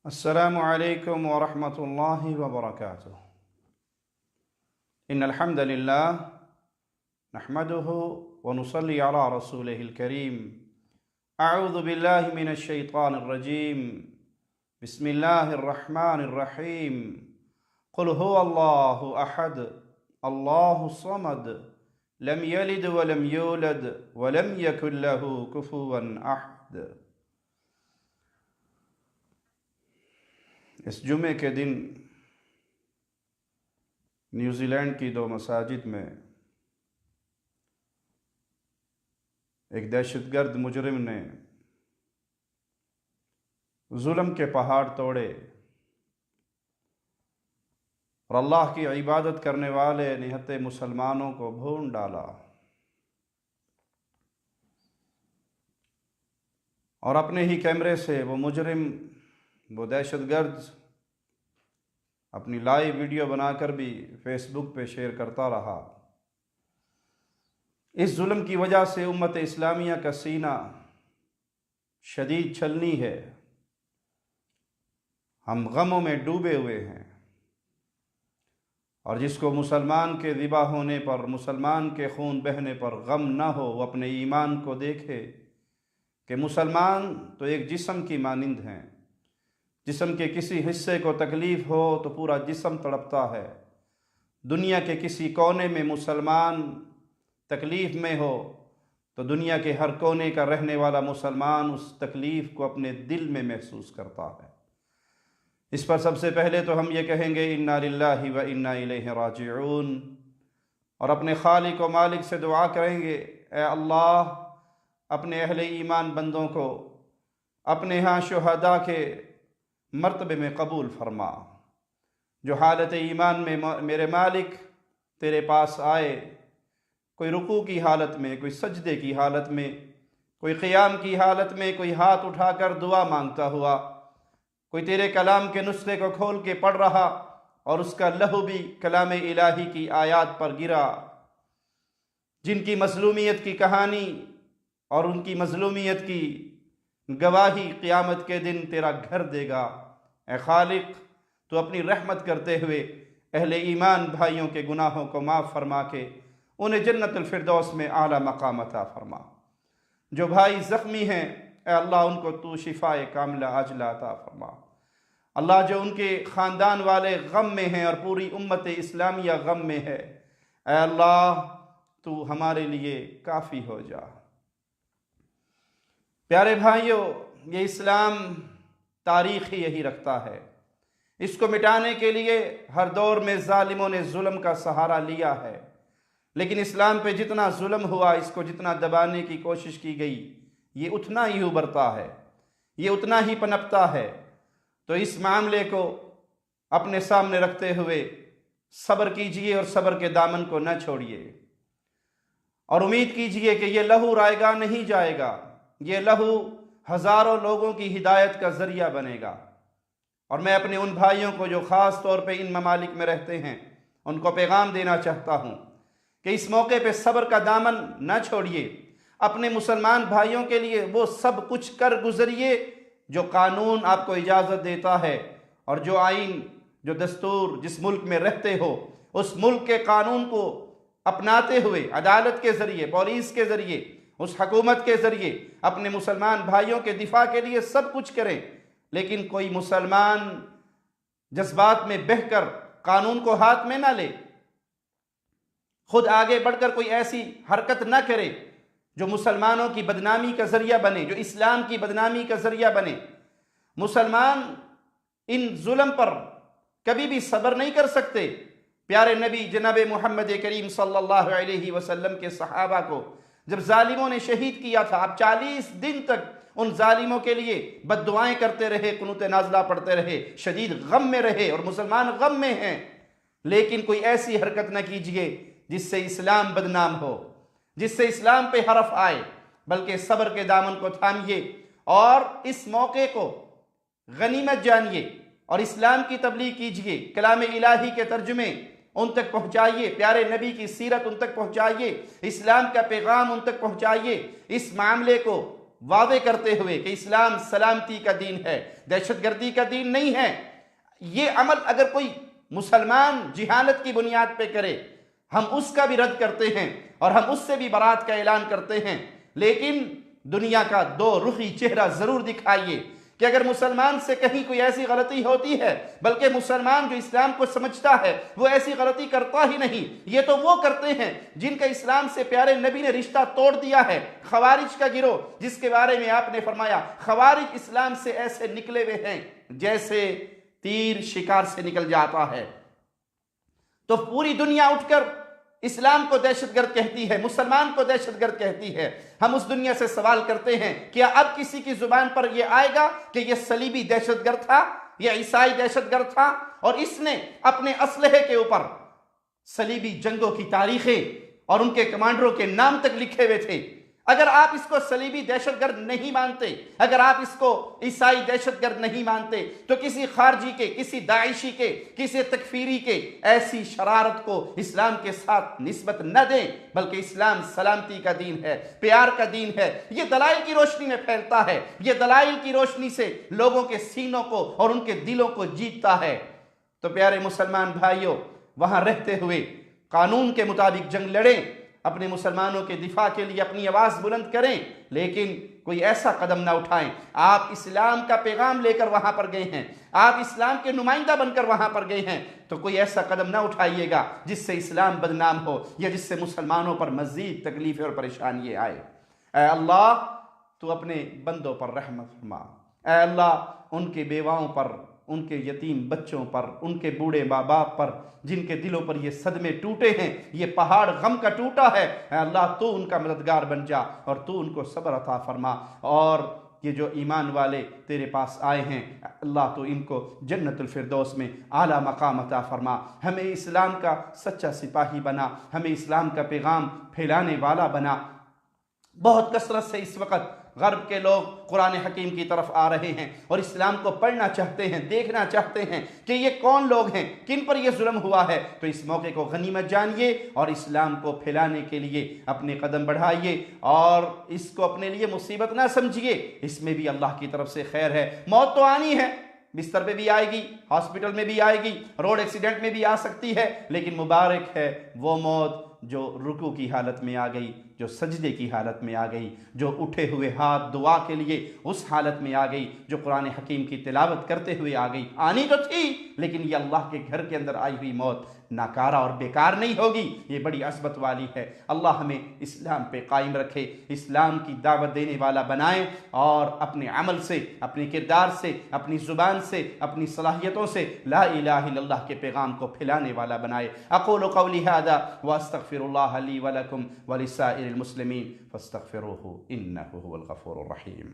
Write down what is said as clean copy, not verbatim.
السلام عليكم ورحمة الله وبركاته. إن الحمد لله نحمده ونصلي على رسوله الكريم. أعوذ بالله من الشيطان الرجيم. بسم الله الرحمن الرحيم. قل هو الله أحد الله الصمد لم يلد ولم يولد ولم يكن له كفوا أحد. اس جمعے کے دن نیوزی لینڈ کی 2 مساجد میں ایک دہشت گرد مجرم نے ظلم کے پہاڑ توڑے اور اللہ کی عبادت کرنے والے نہتے مسلمانوں کو بھون ڈالا، اور اپنے ہی کیمرے سے وہ مجرم، وہ دہشت گرد اپنی لائیو ویڈیو بنا کر بھی فیس بک پہ شیئر کرتا رہا۔ اس ظلم کی وجہ سے امت اسلامیہ کا سینہ شدید چھلنی ہے، ہم غموں میں ڈوبے ہوئے ہیں، اور جس کو مسلمان کے ذبح ہونے پر، مسلمان کے خون بہنے پر غم نہ ہو، وہ اپنے ایمان کو دیکھے کہ مسلمان تو ایک جسم کی مانند ہیں، جسم کے کسی حصے کو تکلیف ہو تو پورا جسم تڑپتا ہے۔ دنیا کے کسی کونے میں مسلمان تکلیف میں ہو تو دنیا کے ہر کونے کا رہنے والا مسلمان اس تکلیف کو اپنے دل میں محسوس کرتا ہے۔ اس پر سب سے پہلے تو ہم یہ کہیں گے انا للہ و انا الیہ راجعون، اور اپنے خالق و مالک سے دعا کریں گے، اے اللہ اپنے اہل ایمان بندوں کو اپنے ہاں شہداء کے مرتبے میں قبول فرما، جو حالت ایمان میں میرے مالک تیرے پاس آئے، کوئی رکوع کی حالت میں، کوئی سجدے کی حالت میں، کوئی قیام کی حالت میں، کوئی ہاتھ اٹھا کر دعا مانگتا ہوا، کوئی تیرے کلام کے نسخے کو کھول کے پڑھ رہا اور اس کا لہو بھی کلام الہی کی آیات پر گرا، جن کی مظلومیت کی کہانی اور ان کی مظلومیت کی گواہی قیامت کے دن تیرا گھر دے گا۔ اے خالق، تو اپنی رحمت کرتے ہوئے اہل ایمان بھائیوں کے گناہوں کو معاف فرما کے انہیں جنت الفردوس میں اعلیٰ مقام عطا فرما۔ جو بھائی زخمی ہیں، اے اللہ ان کو تو شفائے کاملہ عاجلہ عطا فرما۔ اللہ جو ان کے خاندان والے غم میں ہیں اور پوری امت اسلامیہ غم میں ہے، اے اللہ تو ہمارے لیے کافی ہو جا۔ پیارے بھائیوں، یہ اسلام تاریخ ہی یہی رکھتا ہے۔ اس کو مٹانے کے لیے ہر دور میں ظالموں نے ظلم کا سہارا لیا ہے، لیکن اسلام پہ جتنا ظلم ہوا، اس کو جتنا دبانے کی کوشش کی گئی، یہ اتنا ہی ابھرتا ہے، یہ اتنا ہی پنپتا ہے۔ تو اس معاملے کو اپنے سامنے رکھتے ہوئے صبر کیجئے اور صبر کے دامن کو نہ چھوڑیے، اور امید کیجئے کہ یہ لہو رائگاں نہیں جائے گا، یہ لہو ہزاروں لوگوں کی ہدایت کا ذریعہ بنے گا۔ اور میں اپنے ان بھائیوں کو جو خاص طور پہ ان ممالک میں رہتے ہیں، ان کو پیغام دینا چاہتا ہوں کہ اس موقع پہ صبر کا دامن نہ چھوڑیے، اپنے مسلمان بھائیوں کے لیے وہ سب کچھ کر گزریے جو قانون آپ کو اجازت دیتا ہے، اور جو آئین، جو دستور جس ملک میں رہتے ہو، اس ملک کے قانون کو اپناتے ہوئے عدالت کے ذریعے، پولیس کے ذریعے، اس حکومت کے ذریعے اپنے مسلمان بھائیوں کے دفاع کے لیے سب کچھ کریں۔ لیکن کوئی مسلمان جذبات میں بہہ کر قانون کو ہاتھ میں نہ لے، خود آگے بڑھ کر کوئی ایسی حرکت نہ کرے جو مسلمانوں کی بدنامی کا ذریعہ بنے، جو اسلام کی بدنامی کا ذریعہ بنے۔ مسلمان ان ظلم پر کبھی بھی صبر نہیں کر سکتے۔ پیارے نبی جناب محمد کریم صلی اللہ علیہ وسلم کے صحابہ کو جب ظالموں نے شہید کیا تھا، آپ 40 دن تک ان ظالموں کے لیے بد دعائیں کرتے رہے، قنوت نازلہ پڑھتے رہے، شدید غم میں رہے، اور مسلمان غم میں ہیں۔ لیکن کوئی ایسی حرکت نہ کیجئے جس سے اسلام بدنام ہو، جس سے اسلام پہ حرف آئے، بلکہ صبر کے دامن کو تھامیے اور اس موقع کو غنیمت جانیے اور اسلام کی تبلیغ کیجئے، کلام الہی کے ترجمے ان تک پہنچائیے، پیارے نبی کی سیرت ان تک پہنچائیے، اسلام کا پیغام ان تک پہنچائیے۔ اس معاملے کو واضح کرتے ہوئے کہ اسلام سلامتی کا دین ہے، دہشت گردی کا دین نہیں ہے۔ یہ عمل اگر کوئی مسلمان جہالت کی بنیاد پہ کرے، ہم اس کا بھی رد کرتے ہیں اور ہم اس سے بھی برات کا اعلان کرتے ہیں، لیکن دنیا کا دو رخی چہرہ ضرور دکھائیے کہ اگر مسلمان سے کہیں کوئی ایسی غلطی ہوتی ہے، بلکہ مسلمان جو اسلام کو سمجھتا ہے وہ ایسی غلطی کرتا ہی نہیں، یہ تو وہ کرتے ہیں جن کا اسلام سے پیارے نبی نے رشتہ توڑ دیا ہے۔ خوارج کا گروہ جس کے بارے میں آپ نے فرمایا خوارج اسلام سے ایسے نکلے ہوئے ہیں جیسے تیر شکار سے نکل جاتا ہے۔ تو پوری دنیا اٹھ کر اسلام کو دہشت گرد کہتی ہے، مسلمان کو دہشت گرد کہتی ہے۔ ہم اس دنیا سے سوال کرتے ہیں کیا اب کسی کی زبان پر یہ آئے گا کہ یہ صلیبی دہشت گرد تھا، یہ عیسائی دہشت گرد تھا، اور اس نے اپنے اسلحے کے اوپر صلیبی جنگوں کی تاریخیں اور ان کے کمانڈروں کے نام تک لکھے ہوئے تھے؟ اگر آپ اس کو صلیبی دہشت گرد نہیں مانتے، اگر آپ اس کو عیسائی دہشت گرد نہیں مانتے، تو کسی خارجی کے، کسی داعشی کے، کسی تکفیری کے ایسی شرارت کو اسلام کے ساتھ نسبت نہ دیں، بلکہ اسلام سلامتی کا دین ہے، پیار کا دین ہے۔ یہ دلائل کی روشنی میں پھیلتا ہے، یہ دلائل کی روشنی سے لوگوں کے سینوں کو اور ان کے دلوں کو جیتتا ہے۔ تو پیارے مسلمان بھائیوں، وہاں رہتے ہوئے قانون کے مطابق جنگ لڑیں، اپنے مسلمانوں کے دفاع کے لیے اپنی آواز بلند کریں، لیکن کوئی ایسا قدم نہ اٹھائیں۔ آپ اسلام کا پیغام لے کر وہاں پر گئے ہیں، آپ اسلام کے نمائندہ بن کر وہاں پر گئے ہیں، تو کوئی ایسا قدم نہ اٹھائیے گا جس سے اسلام بدنام ہو یا جس سے مسلمانوں پر مزید تکلیفیں اور پریشانیاں آئے۔ اے اللہ تو اپنے بندوں پر رحم فرما، اے اللہ ان کے بیواؤں پر، ان کے یتیم بچوں پر، ان کے بوڑھے ماں باپ پر جن کے دلوں پر یہ صدمے ٹوٹے ہیں، یہ پہاڑ غم کا ٹوٹا ہے، اے اللہ تو ان کا مددگار بن جا اور تو ان کو صبر عطا فرما، اور یہ جو ایمان والے تیرے پاس آئے ہیں اللہ تو ان کو جنت الفردوس میں اعلیٰ مقام عطا فرما۔ ہمیں اسلام کا سچا سپاہی بنا، ہمیں اسلام کا پیغام پھیلانے والا بنا۔ بہت کثرت سے اس وقت غرب کے لوگ قرآن حکیم کی طرف آ رہے ہیں اور اسلام کو پڑھنا چاہتے ہیں، دیکھنا چاہتے ہیں کہ یہ کون لوگ ہیں، کن پر یہ ظلم ہوا ہے۔ تو اس موقع کو غنیمت جانیے اور اسلام کو پھیلانے کے لیے اپنے قدم بڑھائیے اور اس کو اپنے لیے مصیبت نہ سمجھیے، اس میں بھی اللہ کی طرف سے خیر ہے۔ موت تو آنی ہے، بستر پہ بھی آئے گی، ہاسپٹل میں بھی آئے گی، روڈ ایکسیڈنٹ میں بھی آ سکتی ہے، لیکن مبارک ہے وہ موت جو رکوع کی حالت میں آ گئی، جو سجدے کی حالت میں آ گئی، جو اٹھے ہوئے ہاتھ دعا کے لیے اس حالت میں آ گئی، جو قرآن حکیم کی تلاوت کرتے ہوئے آ گئی۔ آنی تو تھی لیکن یہ اللہ کے گھر کے اندر آئی ہوئی موت ناکارہ اور بیکار نہیں ہوگی، یہ بڑی عظمت والی ہے۔ اللہ ہمیں اسلام پہ قائم رکھے، اسلام کی دعوت دینے والا بنائے اور اپنے عمل سے، اپنے کردار سے، اپنی زبان سے، اپنی صلاحیتوں سے لا الہ الا اللہ کے پیغام کو پھیلانے والا بنائے۔ اقول قولی ھذا واستغفر اللہ لی ولکم ولسائر المسلمین فاستغفروہ انہ هو الغفور الرحیم۔